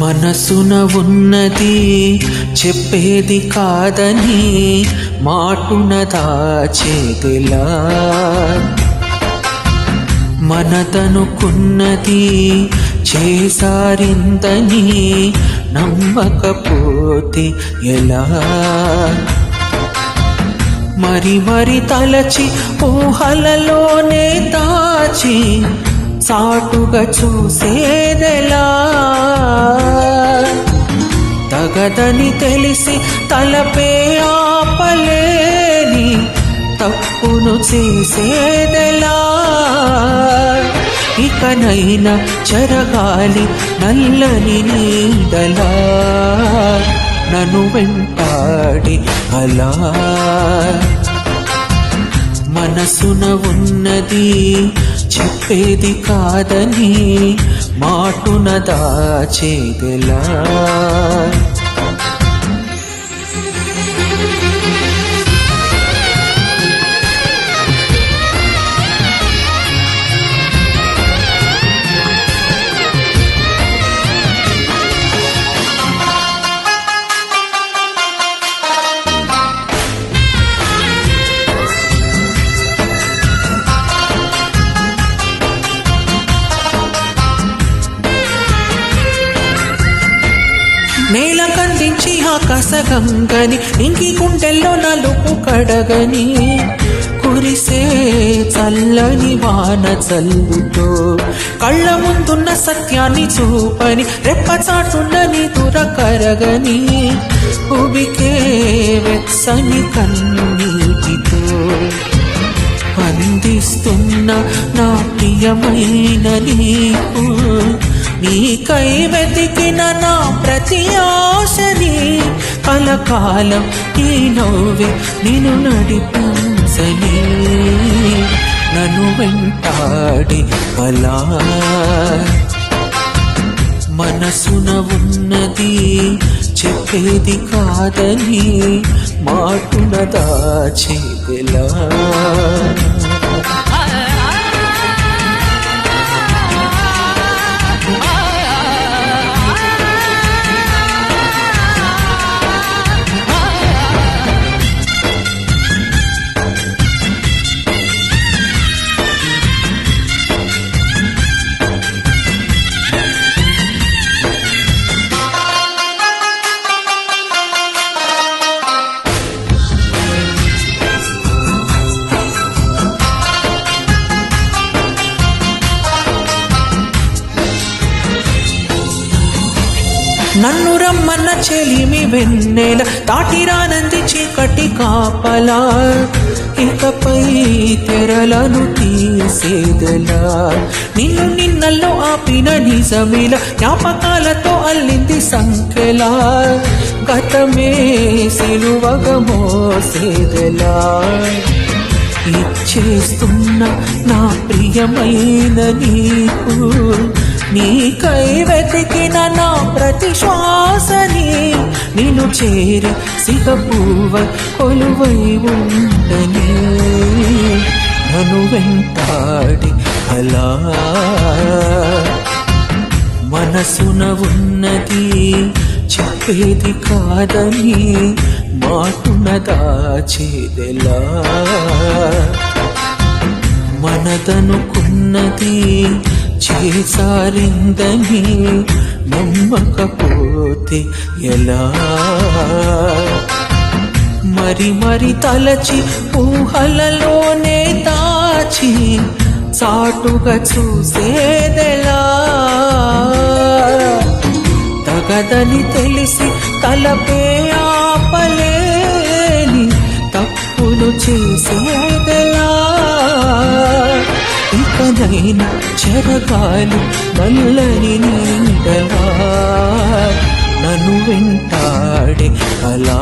మనసున ఉన్నది చెప్పేది కాదని మాటున దాచేదిలా, మనదనుకున్నది చేసారిందని నమ్మకపోతే ఎలా? మరి మరి తలచి ఊహలలోనే దాచి సాటుగా చూసేదెలా? తగదని తెలిసి తలపే ఆపలేని తప్పును చేసేదెలా? ఇకనైనా చెరగాలి నల్లని నీడలా, నన్ను వెంటాడి అలా. మనసున ఉన్నది చెప్పేది కాదని మాటున దాచేదెలా? నేల కందించి ఆకాశగంగని ఇంకి గుండెల్లో నలుపు కడగని కురిసే చల్లని వాన చల్లుతో కళ్ళ ముందున్న సత్యాన్ని చూపని రెప్పచాటున్న నీ కరగని ఉబికే వెచ్చని కన్నీటితో అందిస్తున్న నా ప్రియమైన నీకు, నీకై వెతికిన నా ప్రతి ఆశని కలకాలం ఈ నవ్వే నిన్ను నడిపించని, నన్ను వెంటాడి అలా. మనసున ఉన్నది చెప్పేది కాదని మాటున దాచేదెలా? నన్ను రమ్మన్న చెలిమి వెన్నెల దాటిరానంది చీకటి కాపలా, ఇకపై తెరలను తీసేదెలా? నిన్ను నిన్నల్లో ఆపిన నిజమిలా జ్ఞాపకాలతో అల్లింది సంఖ్యలా, గతమే సిలువగా మోసేదెలా? ఇచ్చేస్తున్న నా ప్రియమైన నీకు, నీకై వెతికిన నా ప్రతి శ్వాసని నిన్ను చేరి సిగపువ్వై కొలువై ఉండని, నన్ను వెంటాడి అలా. మనసున ఉన్నది చెప్పేది కాదని మాటున దాచేదెలా? మనదనుకున్నది చేసారిందని నమ్మకపోతే ఎలా? మరి మరి తలచి ఊహలలోనే దాచి సాటుగా చూసేదెలా? తగదని తెలిసి తలపే ఆపలేని తప్పులు చేసేదెలా? ఇకనైనా చెరగాలి నల్లని నీడలా, నన్ను వెంటాడే అలా.